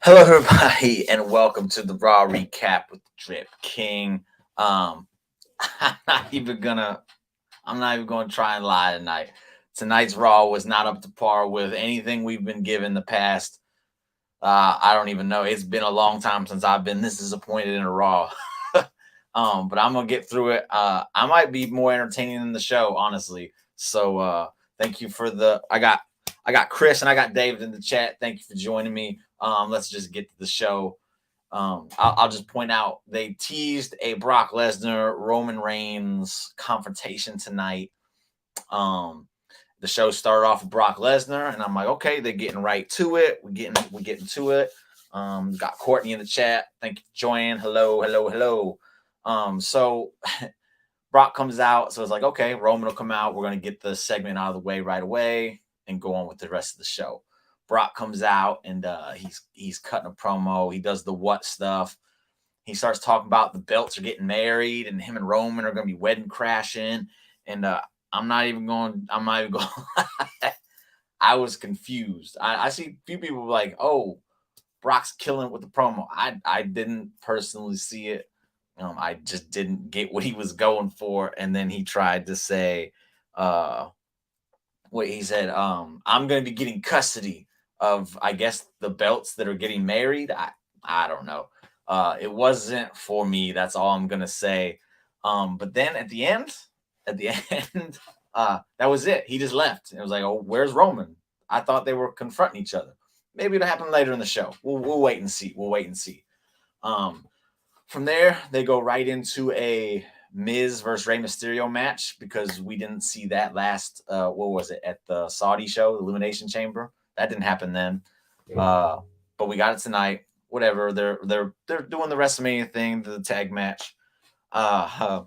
Hello, everybody, and welcome to the Raw Recap with the Drip King. I'm not even gonna try and lie tonight. Tonight's Raw was not up to par with anything we've been given the past. I don't even know. It's been a long time since I've been this disappointed in a Raw. But I'm gonna get through it. I might be more entertaining than the show, honestly. So thank you for I got Chris and I got David in the chat. Thank you for joining me. Let's just get to the show. I'll just point out they teased a Brock Lesnar Roman Reigns confrontation tonight. The show started off with Brock Lesnar, and I'm like, okay, they're getting right to it. We're getting to it. Got Courtney in the chat. Thank you for joining. Hello. So Brock comes out, so it's like, okay, Roman will come out. We're gonna get the segment out of the way right away and go on with the rest of the show. Brock comes out and he's cutting a promo. He does the what stuff. He starts talking about the belts are getting married and him and Roman are going to be wedding crashing. And I'm not even going. I was confused. I see a few people like, oh, Brock's killing it with the promo. I didn't personally see it. I just didn't get what he was going for. And then he tried to say, what he said, I'm going to be getting custody of, I guess, the belts that are getting married. I don't know. It wasn't for me. That's all I'm going to say. But then at the end, that was it. He just left. It was like, oh, where's Roman? I thought they were confronting each other. Maybe it'll happen later in the show. We'll wait and see. From there, they go right into a Miz versus Rey Mysterio match because we didn't see that last, what was it, at the Saudi show, the Elimination Chamber. That didn't happen then. But we got it tonight. Whatever. They're doing the WrestleMania thing, the tag match. The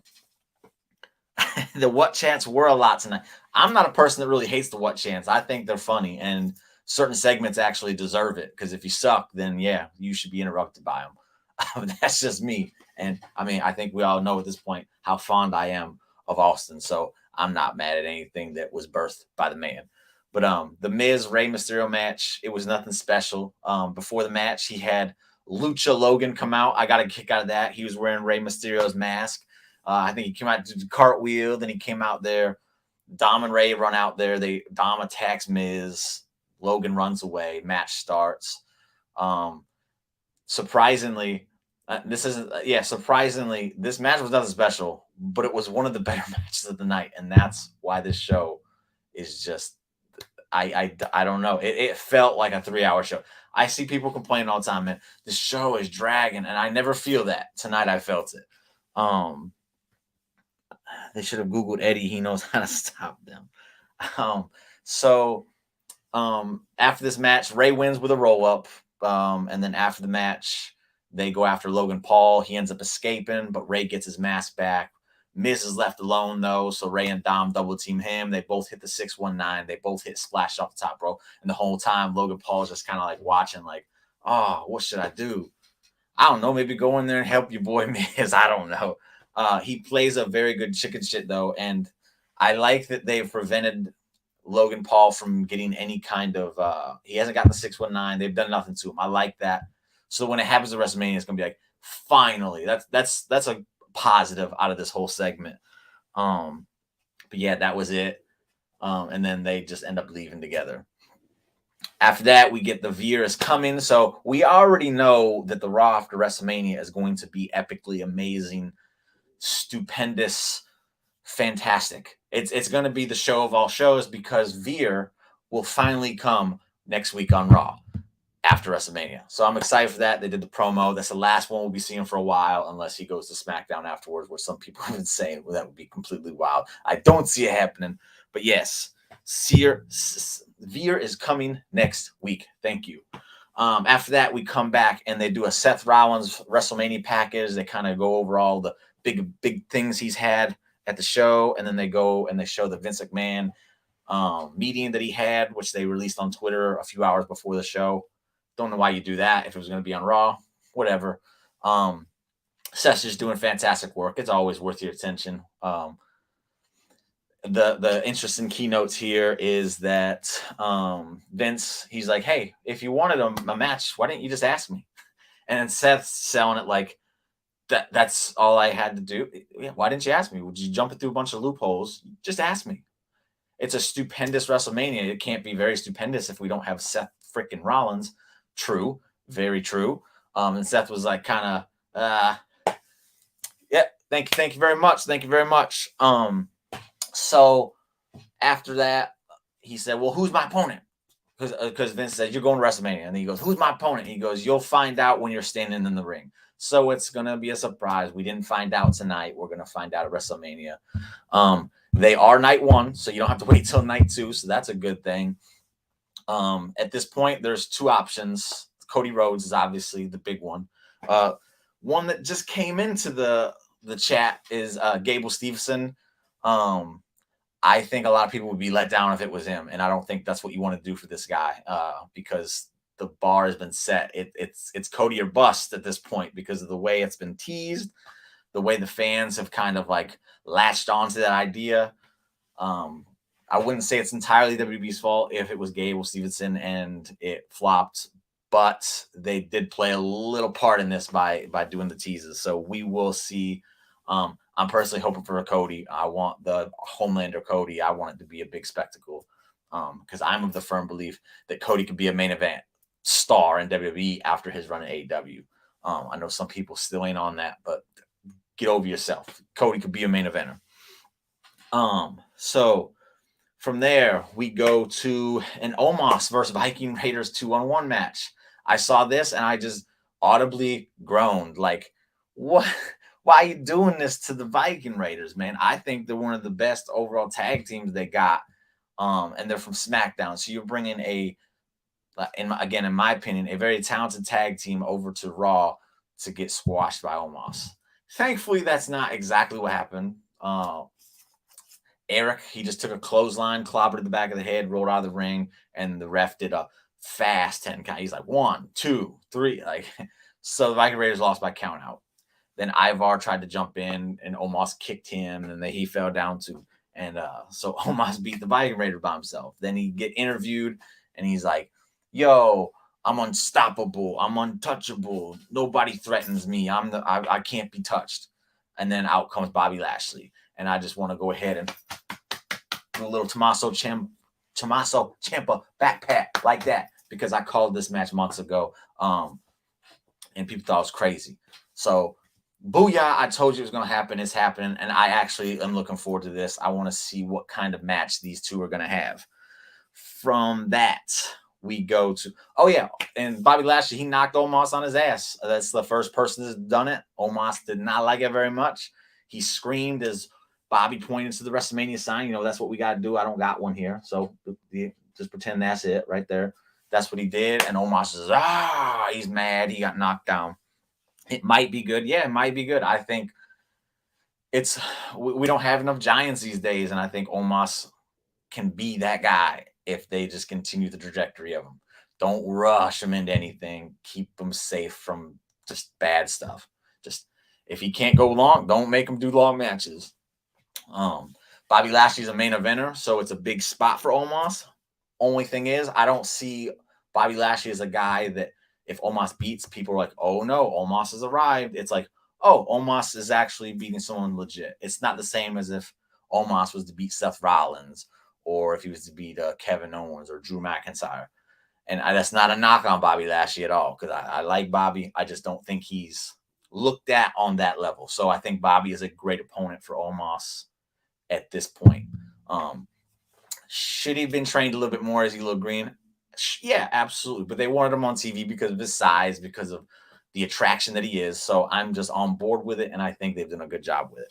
what chants were a lot tonight. I'm not a person that really hates the what chants. I think they're funny, and certain segments actually deserve it. Because if you suck, then yeah, you should be interrupted by them. That's just me. And I mean, I think we all know at this point how fond I am of Austin. So I'm not mad at anything that was birthed by the man. But the Miz Rey Mysterio match, it was nothing special. Before the match, he had Lucha Logan come out. I got a kick out of that. He was wearing Rey Mysterio's mask. I think he came out to the cartwheel. Then he came out there. Dom and Rey run out there. Dom attacks Miz. Logan runs away. Match starts. Surprisingly, this match was nothing special, but it was one of the better matches of the night, and that's why this show is just. I don't know. It felt like a 3-hour show. I see people complaining all the time, man. This show is dragging, and I never feel that. Tonight I felt it. They should have Googled Eddie. He knows how to stop them. After this match, Rey wins with a roll-up. And then after the match, they go after Logan Paul. He ends up escaping, but Rey gets his mask back. Miz is left alone, though, so Rey and Dom double-team him. They both hit the 619. They both hit splash off the top rope. And the whole time, Logan Paul is just kind of like watching, like, oh, what should I do? I don't know. Maybe go in there and help your boy Miz. I don't know. He plays a very good chicken shit, though, and I like that they've prevented Logan Paul from getting any kind of he hasn't gotten the 619. They've done nothing to him. I like that. So when it happens at WrestleMania, it's gonna be like, finally. That's a positive out of this whole segment. But yeah, that was it. And then they just end up leaving together. After that, we get the Veer is coming. So we already know that the Raw after WrestleMania is going to be epically amazing, stupendous, fantastic. It's going to be the show of all shows because Veer will finally come next week on Raw after WrestleMania. So I'm excited for that. They did the promo. That's the last one we'll be seeing for a while unless he goes to SmackDown afterwards, where some people have been saying, well, that would be completely wild. I don't see it happening. But yes, Veer is coming next week. Thank you. After that, we come back and they do a Seth Rollins WrestleMania package. They kind of go over all the big things he's had at the show, and then they go and they show the Vince McMahon meeting that he had, which they released on Twitter a few hours before the show. Don't know why you do that if it was going to be on Raw. Whatever. Seth's just doing fantastic work. It's always worth your attention. The interesting keynotes here is that Vince, he's like, hey, if you wanted a match, why didn't you just ask me? And then Seth's selling it like that's all I had to do. Yeah, why didn't you ask me? Would you jump through a bunch of loopholes? Just ask me. It's a stupendous WrestleMania. It can't be very stupendous if we don't have Seth freaking Rollins. True. Very true. And Seth was like kind of, yeah, thank you very much. Thank you very much. So after that, he said, well, who's my opponent? Because Vince said, you're going to WrestleMania. And he goes, who's my opponent? He goes, you'll find out when you're standing in the ring. So it's going to be a surprise. We didn't find out tonight. We're going to find out at WrestleMania. They are night one, so you don't have to wait till night two. So that's a good thing. At this point, there's two options. Cody Rhodes is obviously the big one. One that just came into the chat is Gable Steveson. I think a lot of people would be let down if it was him, and I don't think that's what you want to do for this guy because the bar has been set. It's Cody or bust at this point because of the way it's been teased, the way the fans have kind of like latched onto that idea. I wouldn't say it's entirely WWE's fault if it was Gable Steveson and it flopped, but they did play a little part in this by doing the teases. So we will see. I'm personally hoping for a Cody. I want the Homelander Cody. I want it to be a big spectacle because I'm of the firm belief that Cody could be a main event star in WWE after his run at AEW. I know some people still ain't on that, but get over yourself. Cody could be a main eventer. So from there, we go to an Omos versus Viking Raiders 2-on-1 match. I saw this and I just audibly groaned like, what? Why are you doing this to the Viking Raiders, man? I think they're one of the best overall tag teams they got, and they're from SmackDown. So you're bringing in my opinion, a very talented tag team over to Raw to get squashed by Omos. Thankfully, that's not exactly what happened. Eric, he just took a clothesline, clobbered the back of the head, rolled out of the ring, and the ref did a fast 10 count. He's like 1, 2, 3, like so. The Viking Raiders lost by count out. Then Ivar tried to jump in, and Omos kicked him, and then he fell down too. And so Omos beat the Viking Raider by himself. Then he get interviewed, and he's like, "Yo, I'm unstoppable. I'm untouchable. Nobody threatens me. I can't be touched." And then out comes Bobby Lashley, and I just want to go ahead and do a little Tommaso Ciampa back pat like that because I called this match months ago, and people thought it was crazy. So. Booyah, I told you it was going to happen. It's happening, and I actually am looking forward to this. I want to see what kind of match these two are going to have. From that, we go to, and Bobby Lashley, he knocked Omos on his ass. That's the first person that's done it. Omos did not like it very much. He screamed as Bobby pointed to the WrestleMania sign. You know, that's what we got to do. I don't got one here, so just pretend that's it right there. That's what he did, and Omos says, he's mad. He got knocked down. It might be good. Yeah, it might be good. I think we don't have enough giants these days, and I think Omos can be that guy if they just continue the trajectory of him. Don't rush him into anything. Keep him safe from just bad stuff. Just if he can't go long, don't make him do long matches. Bobby Lashley's a main eventer, so it's a big spot for Omos. Only thing is, I don't see Bobby Lashley as a guy that if Omos beats, people are like, oh no, Omos has arrived. It's like, oh, Omos is actually beating someone legit. It's not the same as if Omos was to beat Seth Rollins or if he was to beat Kevin Owens or Drew McIntyre. And that's not a knock on Bobby Lashley at all because I like Bobby. I just don't think he's looked at on that level. So I think Bobby is a great opponent for Omos at this point. Should he have been trained a little bit more? Is he a little green? Yeah, absolutely. But they wanted him on TV because of his size, because of the attraction that he is. So I'm just on board with it, and I think they've done a good job with it.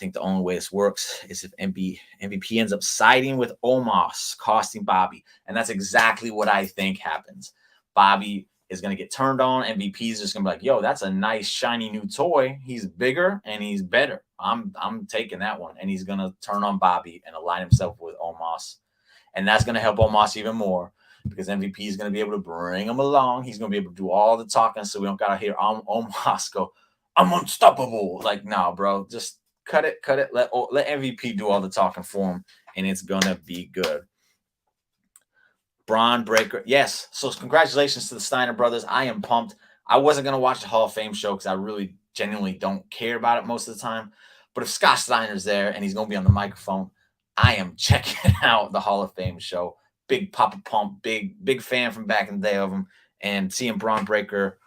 think the only way this works is if MVP ends up siding with Omos, costing Bobby. And that's exactly what I think happens. Bobby is going to get turned on. MVP is just going to be like, yo, that's a nice, shiny new toy. He's bigger and he's better. I'm taking that one. And he's going to turn on Bobby and align himself with Omos. And that's going to help Omos even more because MVP is going to be able to bring him along. He's going to be able to do all the talking so we don't got to hear Omos go, I'm unstoppable. Like, no, bro, just cut it. Let MVP do all the talking for him, and it's going to be good. Braun Breaker. Yes. So congratulations to the Steiner brothers. I am pumped. I wasn't going to watch the Hall of Fame show because I really genuinely don't care about it most of the time. But if Scott Steiner's there and he's going to be on the microphone, I am checking out the Hall of Fame show. Big Papa Pump, big fan from back in the day of him. And seeing Braun Breaker,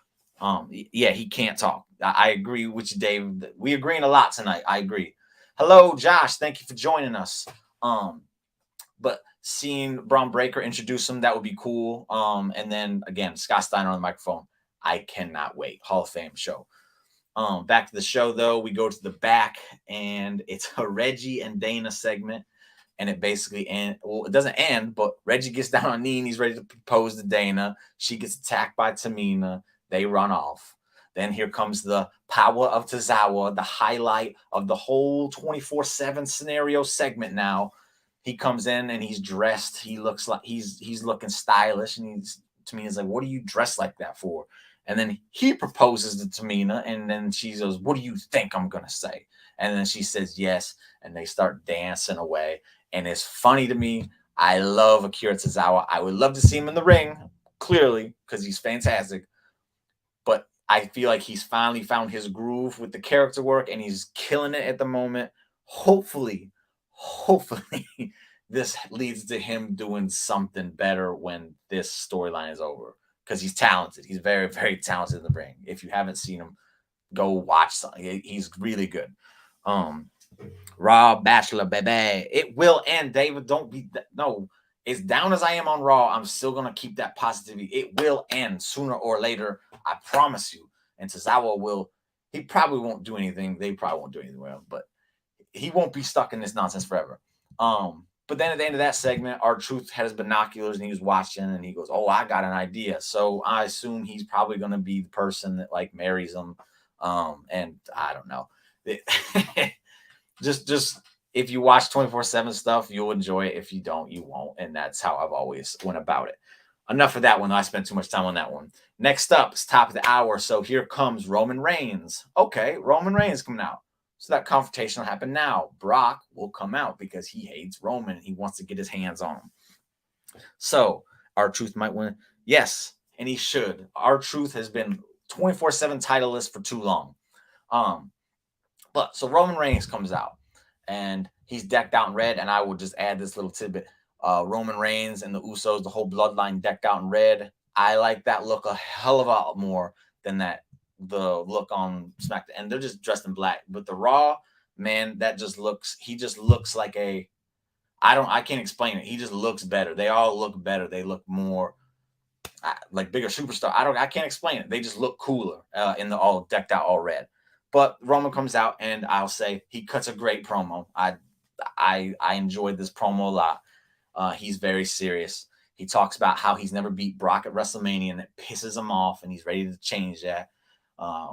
yeah, he can't talk. I agree with you, Dave. We agreeing a lot tonight. I agree. Hello, Josh. Thank you for joining us. But seeing Braun Breaker introduce him, that would be cool. And then again, Scott Steiner on the microphone. I cannot wait. Hall of Fame show. Back to the show though, we go to the back and it's a Reggie and Dana segment. And it basically it doesn't end, but Reggie gets down on knee and he's ready to propose to Dana. She gets attacked by Tamina. They run off. Then here comes the power of Tozawa, the highlight of the whole 24/7 scenario segment now. He comes in and he's dressed. He looks like he's looking stylish. And Tamina's like, what are you dressed like that for? And then he proposes to Tamina. And then she goes, what do you think I'm going to say? And then she says yes. And they start dancing away. And it's funny to me. I love Akira Tozawa. I would love to see him in the ring, clearly, because he's fantastic. But I feel like he's finally found his groove with the character work, and he's killing it at the moment. Hopefully, this leads to him doing something better when this storyline is over, because he's talented. He's very, very talented in the ring. If you haven't seen him, go watch something. He's really good. Raw Bachelor, baby. It will end, David. Don't be no. As down as I am on Raw, I'm still gonna keep that positivity. It will end sooner or later. I promise you. And Tozawa will. He probably won't do anything. They probably won't do anything well, but he won't be stuck in this nonsense forever. But then at the end of that segment, R-Truth had his binoculars and he was watching, and he goes, "Oh, I got an idea." So I assume he's probably gonna be the person that like marries him. And I don't know. Just if you watch 24/7 stuff, you'll enjoy it. If you don't, you won't. And that's how I've always went about it. Enough of that one. I spent too much time on that one. Next up is top of the hour. So here comes Roman Reigns. Okay, Roman Reigns coming out. So that confrontation will happen now. Brock will come out because he hates Roman. He wants to get his hands on him. So R-Truth might win. Yes, and he should. R-Truth has been 24/7 titleist for too long. But so Roman Reigns comes out and he's decked out in red. And I will just add this little tidbit. Roman Reigns and the Usos, the whole bloodline decked out in red. I like that look a hell of a lot more than the look on SmackDown. And they're just dressed in black. But the Raw, man, he just looks like I can't explain it. He just looks better. They all look better. They look more like bigger superstar. I can't explain it. They just look cooler in the all decked out all red. But Roman comes out, and I'll say he cuts a great promo. I enjoyed this promo a lot. He's very serious. He talks about how he's never beat Brock at WrestleMania, and it pisses him off, and he's ready to change that.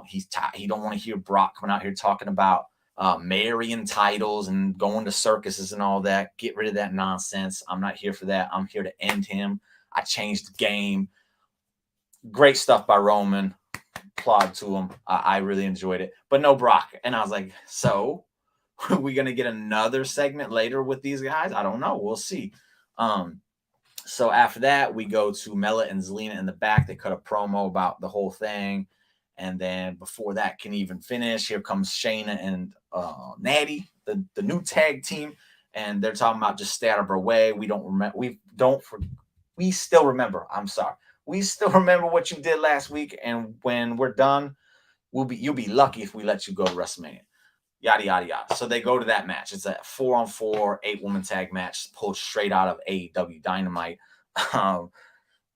He don't want to hear Brock coming out here talking about marrying titles and going to circuses and all that. Get rid of that nonsense. I'm not here for that. I'm here to end him. I changed the game. Great stuff by Roman. Applaud to him. I really enjoyed it, but no Brock. And I was like, so are we gonna get another segment later with these guys? I don't know. We'll see. So after that, we go to Mela and Zelina in the back. They cut a promo about the whole thing, and then before that can even finish, here comes Shayna and Natty, the new tag team, and they're talking about just stay out of our way. We still remember. I'm sorry. We still remember what you did last week, and when we're done, you'll be lucky if we let you go to WrestleMania. Yada yada yada. So they go to that match. It's a 4-on-4 8-woman tag match pulled straight out of AEW Dynamite,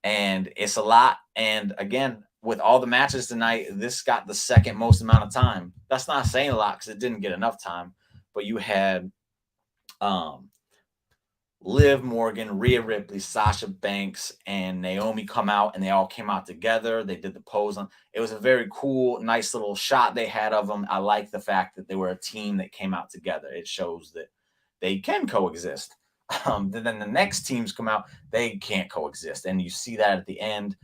and it's a lot. And again, with all the matches tonight, this got the second most amount of time. That's not saying a lot because it didn't get enough time, but you had Liv Morgan, Rhea Ripley, Sasha Banks, and Naomi come out, and they all came out together. They did the pose on. It was a very cool, nice little shot they had of them. I like the fact that they were a team that came out together. It shows that they can coexist. Then the next teams come out, they can't coexist, and you see that at the end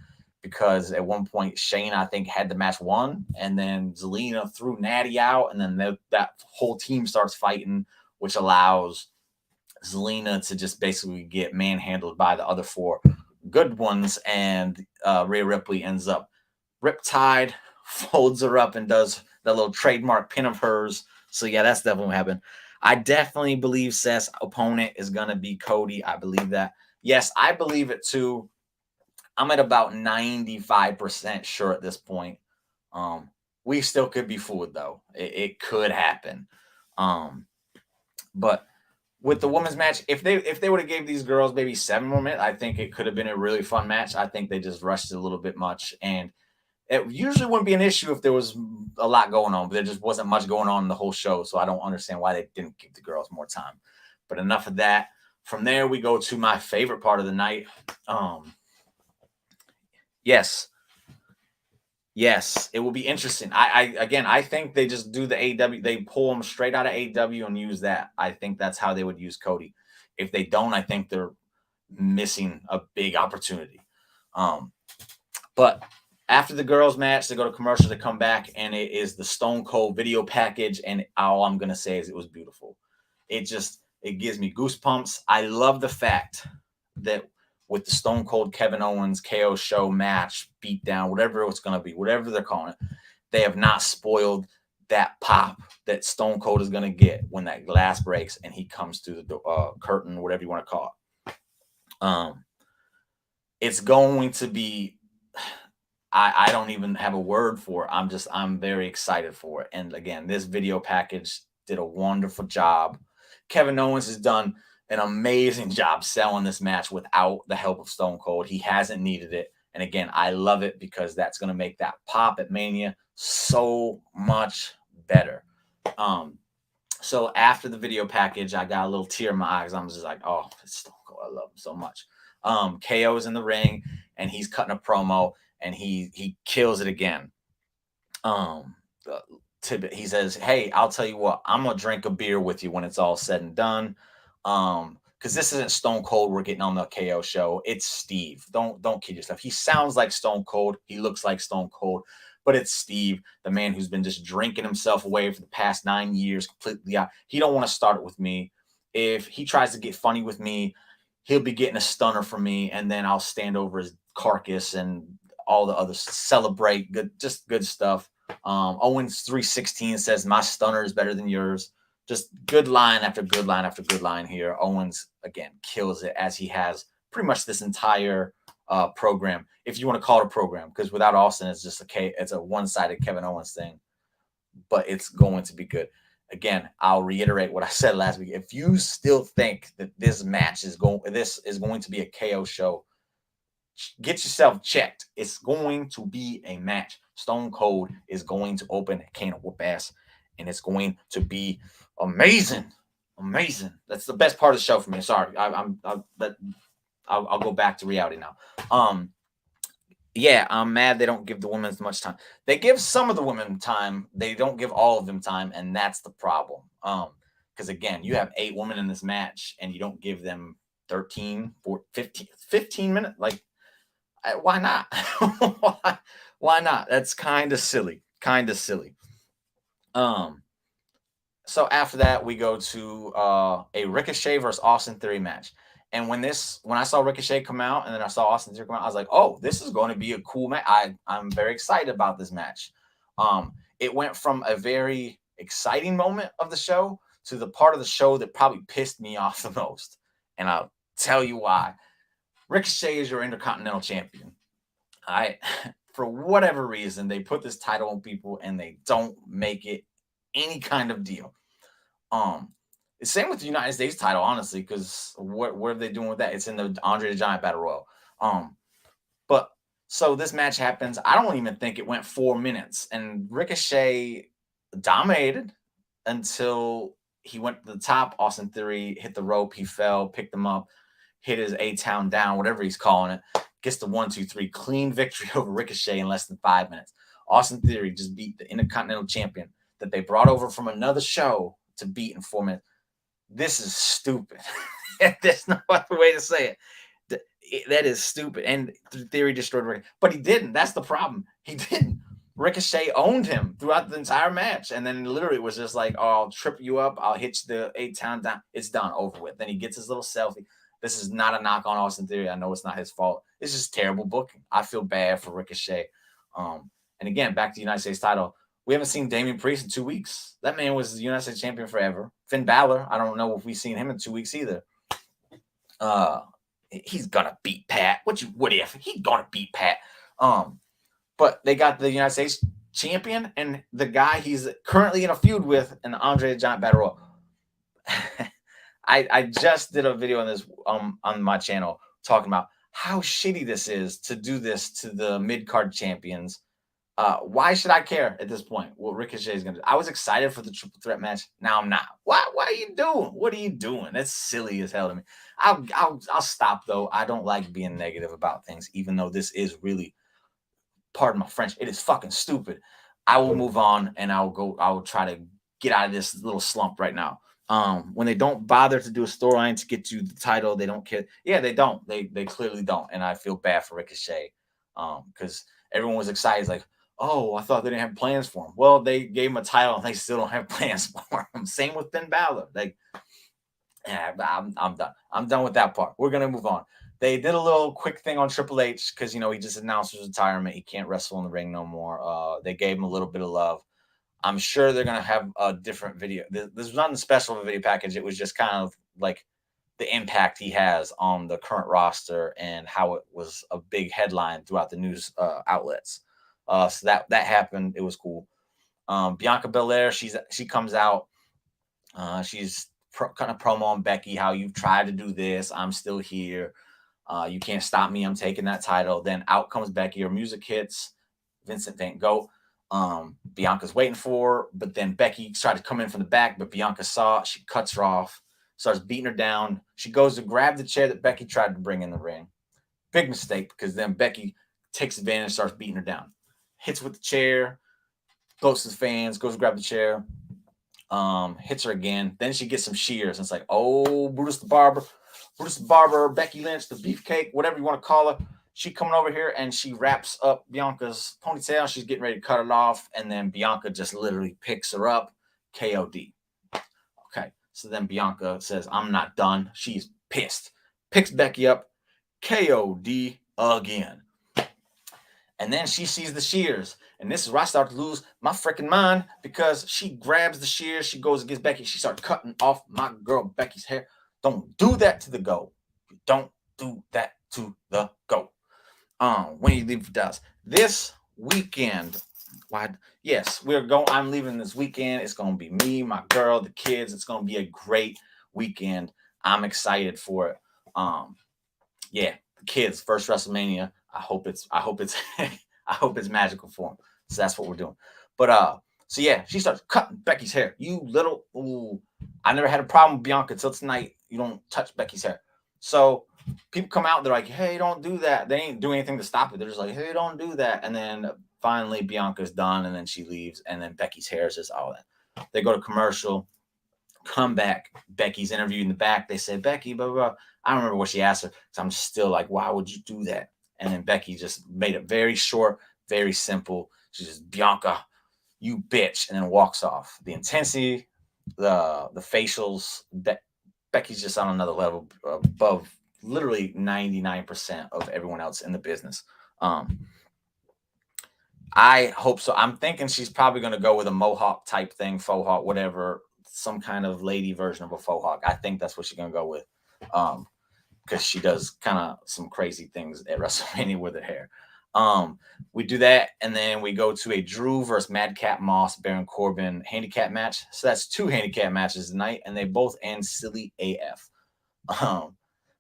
because at one point Shayna, I think, had the match won, and then Zelina threw Natty out, and then that whole team starts fighting, which allows Zelina to just basically get manhandled by the other four good ones, and Rhea Ripley ends up riptide, folds her up, and does the little trademark pin of hers. So yeah, that's definitely what happened. I definitely believe Seth's opponent is gonna be Cody. I believe that. Yes, I believe it too. I'm at about 95% sure at this point. We still could be fooled though. It could happen. But with the women's match, if they would have gave these girls maybe 7 more minutes, I think it could have been a really fun match. I think they just rushed it a little bit much, and it usually wouldn't be an issue if there was a lot going on, but there just wasn't much going on in the whole show. So I don't understand why they didn't give the girls more time. But enough of that. From there, we go to my favorite part of the night. Yes, it will be interesting. I think they just do the AW. They pull them straight out of AW and use that. I think that's how they would use Cody. If they don't, I think they're missing a big opportunity. But after the girls' match, they go to commercial. They come back, and it is the Stone Cold video package. And all I'm gonna say is it was beautiful. It gives me goosebumps. I love the fact that with the Stone Cold Kevin Owens KO show match, beatdown, whatever it's going to be, whatever they're calling it, they have not spoiled that pop that Stone Cold is going to get when that glass breaks and he comes through the curtain, whatever you want to call it. It's going to be, I don't even have a word for it. I'm very excited for it. And again, this video package did a wonderful job. Kevin Owens has done an amazing job selling this match without the help of Stone Cold. He hasn't needed it. And again, I love it because that's going to make that pop at Mania so much better. So after the video package, I got a little tear in my eyes. I'm just like, oh, it's Stone Cold. I love him so much. KO's in the ring, and he's cutting a promo, and he kills it again. He says, hey, I'll tell you what, I'm going to drink a beer with you when it's all said and done. Because this isn't Stone Cold we're getting on the KO show. It's Steve. Don't kid yourself. He sounds like Stone Cold. He looks like Stone Cold. But it's Steve, the man who's been just drinking himself away for the past 9 years completely out. He don't want to start it with me. If he tries to get funny with me, he'll be getting a stunner from me, and then I'll stand over his carcass and all the others celebrate. Good stuff. Owens 316 says, my stunner is better than yours. Just good line after good line after good line here. Owens, again, kills it as he has pretty much this entire program, if you want to call it a program, because without Austin, it's a one-sided Kevin Owens thing, but it's going to be good. Again, I'll reiterate what I said last week. If you still think that this is going to be a KO show, get yourself checked. It's going to be a match. Stone Cold is going to open a can of whoop ass, and it's going to be amazing. That's the best part of the show for me. Sorry, I'll go back to reality now. Yeah, I'm mad they don't give the women as much time. They give some of the women time. They don't give all of them time, and that's the problem. Because again, you have 8 women in this match, and you don't give them 13, 14, 15 minutes. Like, why not? Why not? That's kind of silly. So after that, we go to a Ricochet versus Austin Theory match. And when I saw Ricochet come out and then I saw Austin Theory come out, I was like, oh, this is going to be a cool match. I'm very excited about this match. It went from a very exciting moment of the show to the part of the show that probably pissed me off the most. And I'll tell you why. Ricochet is your Intercontinental Champion. For whatever reason, they put this title on people and they don't make it any kind of deal. Same with the United States title, honestly, because what are they doing with that? It's in the Andre the Giant Battle Royal. But so this match happens. I don't even think it went 4 minutes, and Ricochet dominated until he went to the top. Austin Theory hit the rope. He fell, picked him up, hit his A-Town down, whatever he's calling it. Gets the 1-2-3 clean victory over Ricochet in less than 5 minutes. Austin Theory just beat the Intercontinental Champion that they brought over from another show to beat in 4 minutes. This is stupid. There's no other way to say it. That is stupid. And Theory destroyed Ricochet. But he didn't. That's the problem. He didn't. Ricochet owned him throughout the entire match. And then literally it was just like, oh, I'll trip you up. I'll hit you the 8-town down. It's done, over with. Then he gets his little selfie. This is not a knock on Austin Theory. I know it's not his fault. It's just terrible booking. I feel bad for Ricochet. And again, back to the United States title. We haven't seen Damian Priest in 2 weeks. That man was the United States champion forever. Finn Balor, I don't know if we've seen him in 2 weeks either. He's gonna beat Pat. What if he's gonna beat Pat? But they got the United States champion and the guy he's currently in a feud with in the Andre the Giant Battle Royal. I just did a video on this on my channel talking about how shitty this is to do this to the mid-card champions. Why should I care at this point what Ricochet is going to do? I was excited for the triple threat match. Now I'm not. What are you doing? What are you doing? That's silly as hell to me. I'll stop, though. I don't like being negative about things, even though this is really, pardon my French, it is fucking stupid. I will move on and I will try to get out of this little slump right now. When they don't bother to do a storyline to get you the title, they don't care. Yeah, they don't. They clearly don't. And I feel bad for Ricochet because everyone was excited. It's like, oh, I thought they didn't have plans for him. Well, they gave him a title and they still don't have plans for him. Same with Finn Balor. Like, yeah, I'm done. I'm done with that part. We're going to move on. They did a little quick thing on Triple H because, he just announced his retirement. He can't wrestle in the ring no more. They gave him a little bit of love. I'm sure they're going to have a different video. This was not a special video package. It was just kind of like the impact he has on the current roster and how it was a big headline throughout the news outlets. So that happened. It was cool. Bianca Belair, she comes out. She's kind of promo on Becky, how you've tried to do this. I'm still here. You can't stop me. I'm taking that title. Then out comes Becky. Her music hits. Vincent Van Gogh. Bianca's waiting for her, but then Becky tried to come in from the back, but Bianca saw it. She cuts her off, starts beating her down. She goes to grab the chair that Becky tried to bring in the ring. Big mistake, because then Becky takes advantage, starts beating her down. Hits with the chair, goes to the fans, goes to grab the chair, hits her again. Then she gets some shears, and it's like, oh, Brutus the Barber, Becky Lynch, the Beefcake, whatever you want to call her. She coming over here and she wraps up Bianca's ponytail. She's getting ready to cut it off. And then Bianca just literally picks her up. KOD. Okay. So then Bianca says, I'm not done. She's pissed. Picks Becky up. KOD again. And then she sees the shears. And this is where I start to lose my freaking mind because she grabs the shears. She goes against Becky. She starts cutting off my girl Becky's hair. Don't do that to the goat. Don't do that to the goat. When you leave for Dallas this weekend, yes, I'm leaving this weekend. It's gonna be me, my girl, the kids. It's gonna be a great weekend. I'm excited for it. The kids, first WrestleMania. I hope it's I hope it's magical for them. So that's what we're doing. But so yeah, she starts cutting Becky's hair. I never had a problem with Bianca till tonight. You don't touch Becky's hair. So people come out, they're like, hey, don't do that. They ain't doing anything to stop it. They're just like, hey, don't do that. And then finally Bianca's done, and then she leaves, and then Becky's hair is just all that. They go to commercial, come back. Becky's interviewed in the back. They say, Becky, blah, blah, blah. I don't remember what she asked her, because I'm still like, why would you do that? And then Becky just made it very short, very simple. She just, Bianca, you bitch, and then walks off. The intensity, the facials, Becky's just on another level above literally 99% of everyone else in the business. I hope so. I'm thinking she's probably going to go with a mohawk type thing, faux hawk, whatever, some kind of lady version of a faux hawk. I think that's what she's going to go with because she does kind of some crazy things at WrestleMania with her hair. We do that, and then we go to a Drew versus Madcap Moss, Baron Corbin handicap match. So that's 2 handicap matches tonight, and they both end silly AF.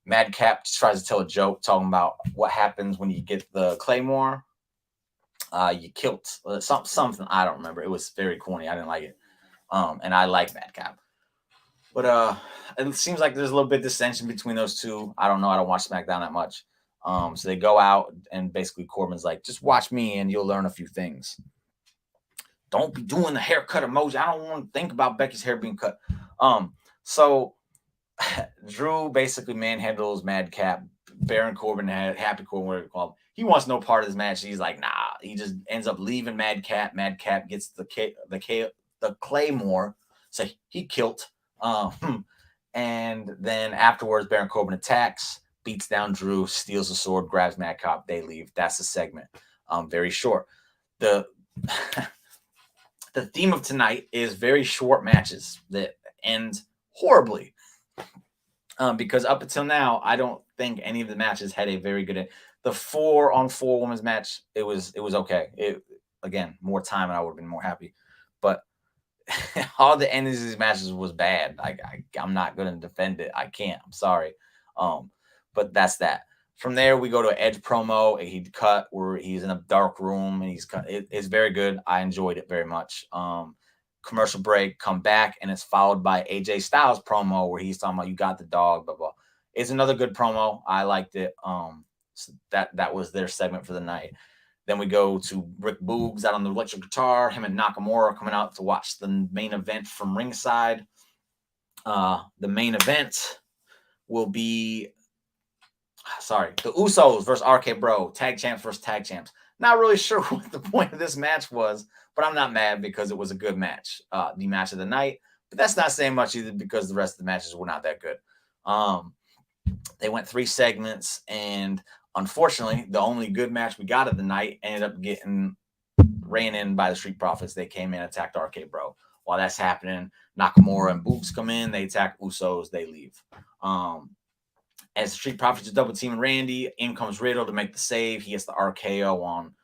Madcap tries to tell a joke talking about what happens when you get the Claymore. You killed something. I don't remember. It was very corny. I didn't like it. And I like Madcap. But it seems like there's a little bit of dissension between those two. I don't know. I don't watch SmackDown that much. So they go out and basically Corbin's like, just watch me and you'll learn a few things. Don't be doing the haircut emoji. I don't want to think about Becky's hair being cut. So Drew basically manhandles Madcap. Baron Corbin had Happy Corbin, whatever you call him. He wants no part of this match. He's like, nah. He just ends up leaving Madcap. Madcap gets the Claymore, so he killed. And then afterwards, Baron Corbin attacks, beats down Drew, steals the sword, grabs Madcap. They leave. That's the segment. Very short. The the theme of tonight is very short matches that end horribly. Because up until now, I don't think any of the matches had a very good end. The 4-on-4 women's match, it was okay. It again, more time and I would have been more happy. But all the endings of these matches was bad. I'm not gonna defend it. I can't. I'm sorry. But that's that. From there, we go to an Edge promo. He cut where he's in a dark room and he's cut. It's very good. I enjoyed it very much. Commercial break, come back, and it's followed by AJ Styles promo where he's talking about you got the dog, blah blah. It's another good promo. I liked it. So that was their segment for the night. Then we go to Rick Boogs out on the electric guitar. Him and Nakamura coming out to watch the main event from ringside. The main event will be the Usos versus RK Bro, tag champs versus tag champs. Not really sure what the point of this match was, but I'm not mad because it was a good match. The match of the night, but that's not saying much either because the rest of the matches were not that good. They went 3 segments, and unfortunately, the only good match we got of the night ended up getting ran in by the Street Profits. They came in, attacked RK Bro. While that's happening, Nakamura and Boogs come in, they attack Usos, they leave. As the Street Profits are double teaming Randy, in comes Riddle to make the save. He gets the RKO on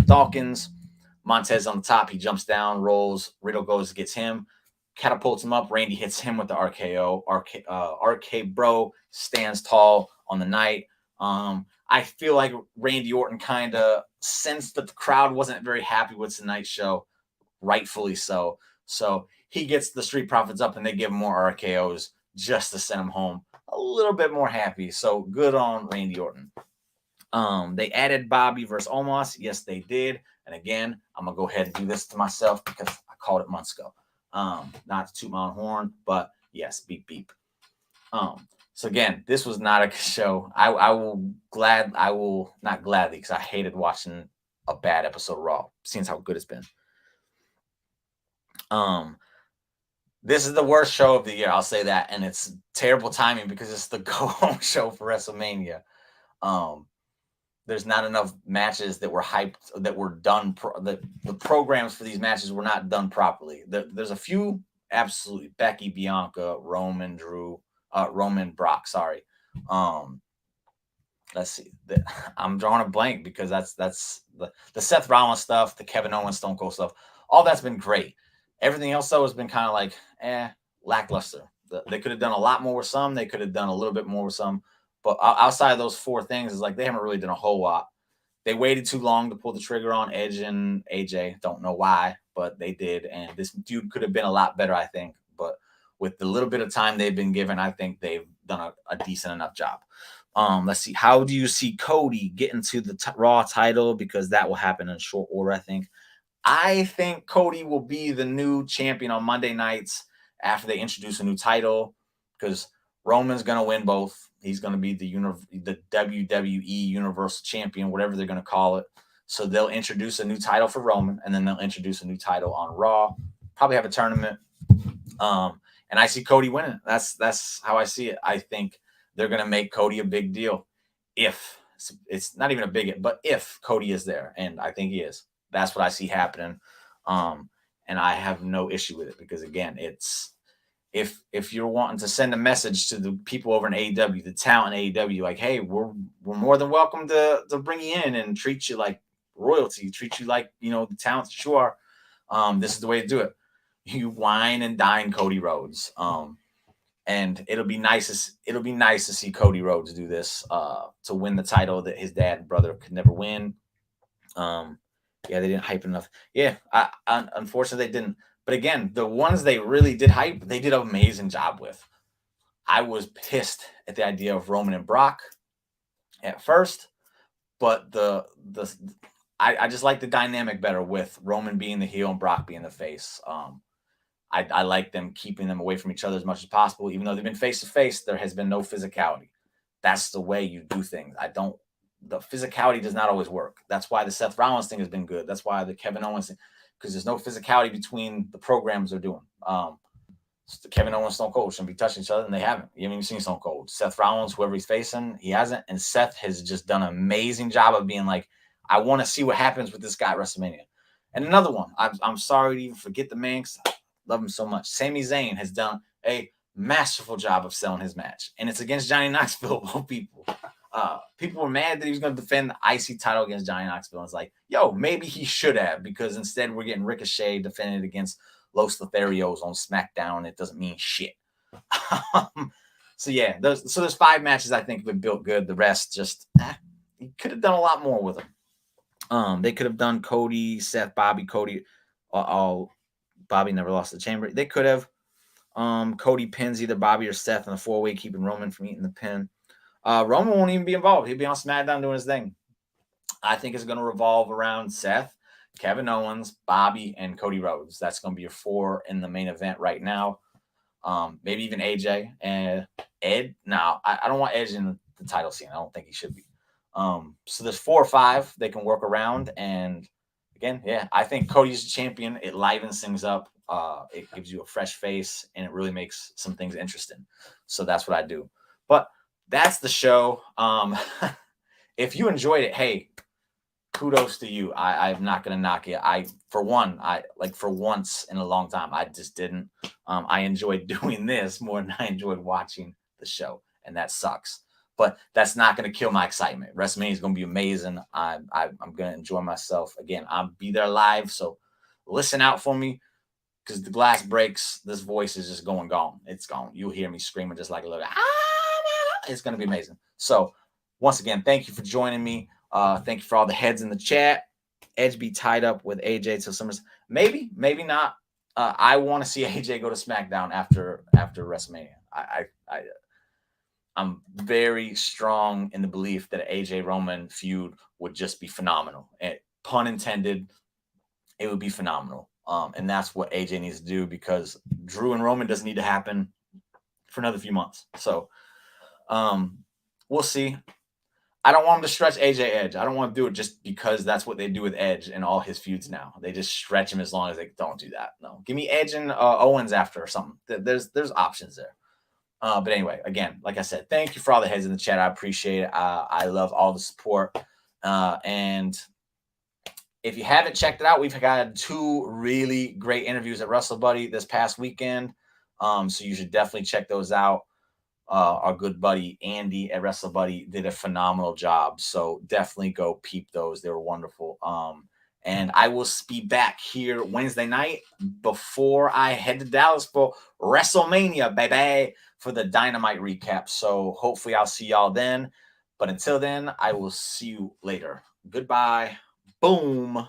Dawkins. Montez on the top. He jumps down, rolls. Riddle goes, gets him, catapults him up. Randy hits him with the RKO. RK Bro stands tall on the night. I feel like Randy Orton kind of sensed that the crowd wasn't very happy with tonight's show, rightfully so. So he gets the Street Profits up and they give him more RKOs just to send him home a little bit more happy. So good on Randy Orton. They added Bobby versus Omos. Yes, they did. And again, I'm gonna go ahead and do this to myself because I called it months ago. Not to toot my own horn, but yes, beep beep. So again, this was not a good show. I will not gladly because I hated watching a bad episode of Raw, seeing how good it's been. This is the worst show of the year. I'll say that, and it's terrible timing because it's the go-home show for WrestleMania. There's not enough matches that were hyped, that were done. The programs for these matches were not done properly. There's a few, absolutely. Becky, Bianca, Roman, Drew, Roman, Brock. Sorry. Let's see. I'm drawing a blank because that's the Seth Rollins stuff, the Kevin Owens, Stone Cold stuff. All that's been great. Everything else, though, has been kind of like, lackluster. They could have done a lot more with some. They could have done a little bit more with some. But outside of those 4 things, it's like they haven't really done a whole lot. They waited too long to pull the trigger on Edge and AJ. Don't know why, but they did. And this dude could have been a lot better, I think. But with the little bit of time they've been given, I think they've done a decent enough job. Let's see. How do you see Cody getting to the Raw title? Because that will happen in short order, I think. I think Cody will be the new champion on Monday nights after they introduce a new title because Roman's going to win both. He's going to be the WWE Universal Champion, whatever they're going to call it. So they'll introduce a new title for Roman, and then they'll introduce a new title on Raw. Probably have a tournament. And I see Cody winning. That's how I see it. I think they're going to make Cody a big deal. If it's not even a big, but if Cody is there, and I think he is. That's what I see happening. And I have no issue with it because again, it's if you're wanting to send a message to the people over in AEW, the talent in AEW, like, hey, we're more than welcome to bring you in and treat you like royalty, treat you like, the talent that you are. This is the way to do it. You wine and dine Cody Rhodes. And it'll be nice to see Cody Rhodes do this to win the title that his dad and brother could never win. Yeah, they didn't hype enough. Yeah, unfortunately they didn't. But again, the ones they really did hype, they did an amazing job with. I was pissed at the idea of Roman and Brock at first, but I just like the dynamic better with Roman being the heel and Brock being the face. I like them keeping them away from each other as much as possible. Even though they've been face to face, there has been no physicality. That's the way you do things. The physicality does not always work. That's why the Seth Rollins thing has been good. That's why the Kevin Owens thing, because there's no physicality between the programs they're doing. Kevin Owens, Stone Cold shouldn't be touching each other, and they haven't. You haven't even seen Stone Cold. Seth Rollins, whoever he's facing, he hasn't. And Seth has just done an amazing job of being like, I want to see what happens with this guy at WrestleMania. And another one, I'm sorry to even forget the man, because I love him so much. Sami Zayn has done a masterful job of selling his match, and it's against Johnny Knoxville. People, people were mad that he was going to defend the IC title against Johnny Knoxville. And it's like, yo, maybe he should have, because instead we're getting Ricochet defended against Los Lotharios on SmackDown. It doesn't mean shit. So yeah, there's 5 matches I think have been built good. The rest just you could have done a lot more with them. They could have done Cody, Seth, Bobby, Cody. Bobby never lost the chamber. They could have. Cody pins either Bobby or Seth in the 4-way, keeping Roman from eating the pin. Roman won't even be involved. He'll be on SmackDown doing his thing. I think it's going to revolve around Seth, Kevin Owens, Bobby, and Cody Rhodes. That's going to be your 4 in the main event right now. Maybe even AJ and Ed. No, I don't want Edge in the title scene. I don't think he should be. So there's 4 or 5 they can work around. And again, yeah, I think Cody's the champion. It livens things up. It gives you a fresh face, and it really makes some things interesting. So that's what I do. But that's the show. If you enjoyed it, hey, kudos to you. I'm not gonna knock it. For once in a long time, I just didn't. I enjoyed doing this more than I enjoyed watching the show, and that sucks. But that's not gonna kill my excitement. WrestleMania is gonna be amazing. I'm gonna enjoy myself again. I'll be there live, so listen out for me, because the glass breaks. This voice is just gone. It's gone. You'll hear me screaming just like a little. It's gonna be amazing. So once again, thank you for joining me. Thank you for all the heads in the chat. Edge be tied up with AJ till summers. Maybe not. I want to see AJ go to SmackDown after WrestleMania. I'm very strong in the belief that an AJ Roman feud would just be phenomenal. And pun intended, it would be phenomenal. And that's what AJ needs to do, because Drew and Roman doesn't need to happen for another few months. So we'll see. I don't want him to stretch AJ Edge. I don't want to do it just because that's what they do with Edge and all his feuds now. They just stretch him as long as they don't do that. No, give me Edge and Owens after or something. There's options there. But anyway, again, like I said, thank you for all the heads in the chat. I appreciate it. I love all the support. And if you haven't checked it out, we've got 2 really great interviews at WrestleBuddy this past weekend. So you should definitely check those out. Our good buddy Andy at WrestleBuddy did a phenomenal job. So definitely go peep those. They were wonderful. And I will be back here Wednesday night before I head to Dallas for WrestleMania, baby, for the Dynamite recap. So hopefully I'll see y'all then. But until then, I will see you later. Goodbye. Boom.